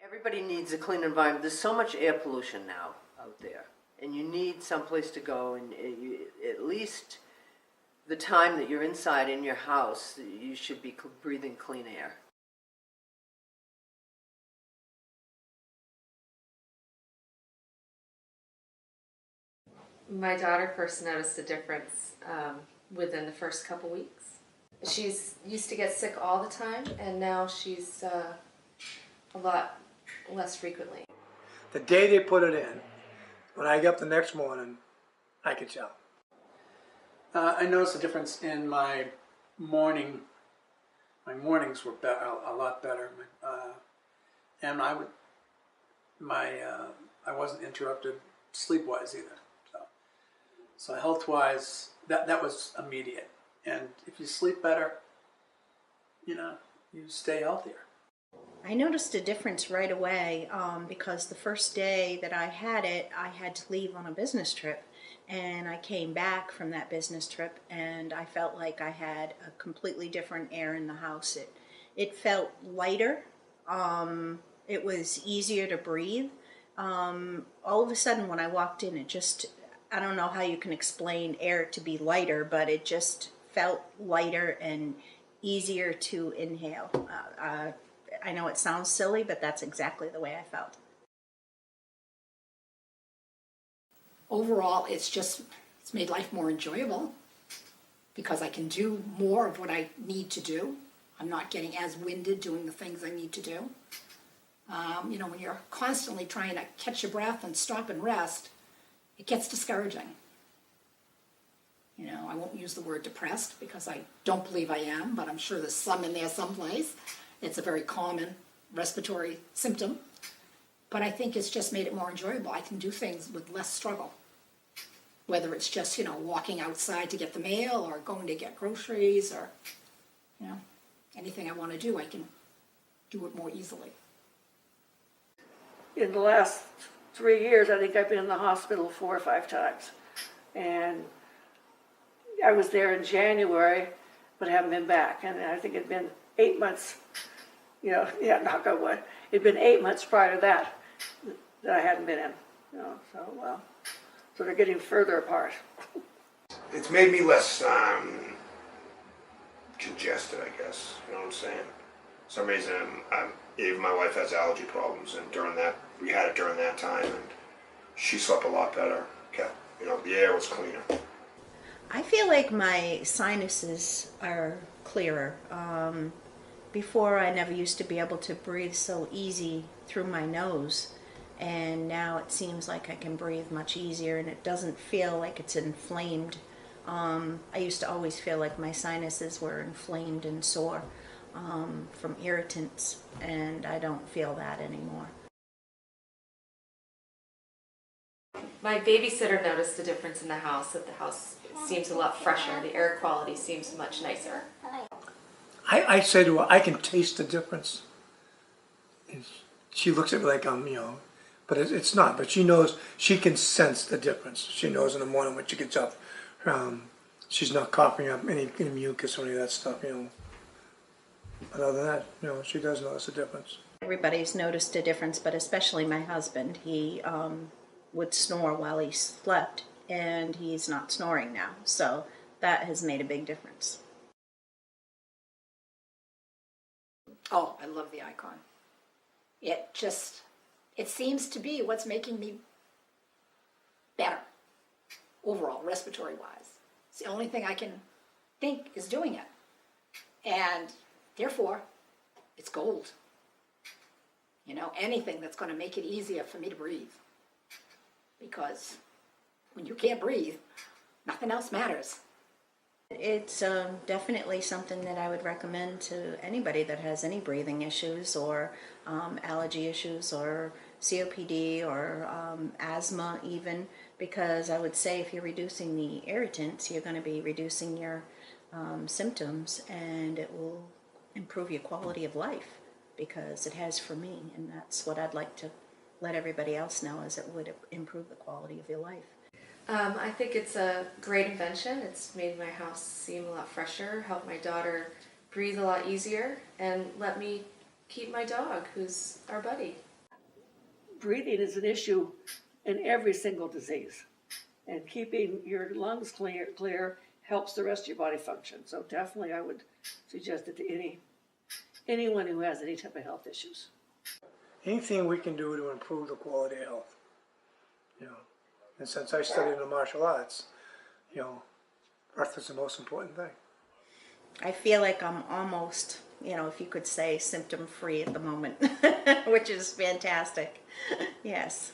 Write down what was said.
Everybody needs a clean environment. There's so much air pollution now out there, and you need someplace to go, and at least the time that you're inside in your house, you should be breathing clean air. My daughter first noticed a difference within the first couple weeks. She's used to get sick all the time, and now she's a lot less frequently. The day they put it in, when I get up the next morning, I could tell. I noticed a difference in my morning. My mornings were a lot better, and I wasn't interrupted sleep-wise either. So health-wise, that was immediate. And if you sleep better, you stay healthier. I noticed a difference right away because the first day that I had it, I had to leave on a business trip. And I came back from that business trip and I felt like I had a completely different air in the house. It felt lighter. It was easier to breathe. All of a sudden when I walked in, I don't know how you can explain air to be lighter, but it just felt lighter and easier to inhale. I know it sounds silly, but that's exactly the way I felt. Overall, it's made life more enjoyable because I can do more of what I need to do. I'm not getting as winded doing the things I need to do. When you're constantly trying to catch your breath and stop and rest, it gets discouraging. I won't use the word depressed because I don't believe I am, but I'm sure there's some in there someplace. It's a very common respiratory symptom. But I think it's just made it more enjoyable. I can do things with less struggle. Whether it's just, walking outside to get the mail or going to get groceries or, anything I want to do, I can do it more easily. In the last 3 years, I think I've been in the hospital 4 or 5 times. And I was there in January, but I haven't been back. And I think it'd been 8 months, knock on wood. It'd been 8 months prior to that I hadn't been in. So they're getting further apart. It's made me less congested, I guess. You know what I'm saying? For some reason, even my wife has allergy problems, and we had it during that time, and she slept a lot better. The air was cleaner. I feel like my sinuses are clearer. Before, I never used to be able to breathe so easy through my nose, and now it seems like I can breathe much easier, and it doesn't feel like it's inflamed. I used to always feel like my sinuses were inflamed and sore from irritants, and I don't feel that anymore. My babysitter noticed a difference in the house, that the house seems a lot fresher. The air quality seems much nicer. I say to her, I can taste the difference. And she looks at me like but it's not. But she knows, she can sense the difference. She knows in the morning when she gets up, she's not coughing up any mucus or any of that stuff, But other than that, she does notice a difference. Everybody's noticed a difference, but especially my husband. He would snore while he slept, and he's not snoring now. So that has made a big difference. Oh, I love the icon. It seems to be what's making me better overall, respiratory-wise. It's the only thing I can think is doing it. And therefore, it's gold. Anything that's going to make it easier for me to breathe. Because when you can't breathe, nothing else matters. It's definitely something that I would recommend to anybody that has any breathing issues or allergy issues or COPD or asthma even, because I would say if you're reducing the irritants, you're going to be reducing your symptoms, and it will improve your quality of life, because it has for me, and that's what I'd like to let everybody else know, is it would improve the quality of your life. I think it's a great invention. It's made my house seem a lot fresher, helped my daughter breathe a lot easier, and let me keep my dog, who's our buddy. breathing is an issue in every single disease. And keeping your lungs clear helps the rest of your body function. So definitely I would suggest it to anyone who has any type of health issues. Anything we can do to improve the quality of health, you know. And since I studied the martial arts, you know, breath is the most important thing. I feel like I'm almost, you know, if you could say, symptom free at the moment, which is fantastic. Yes.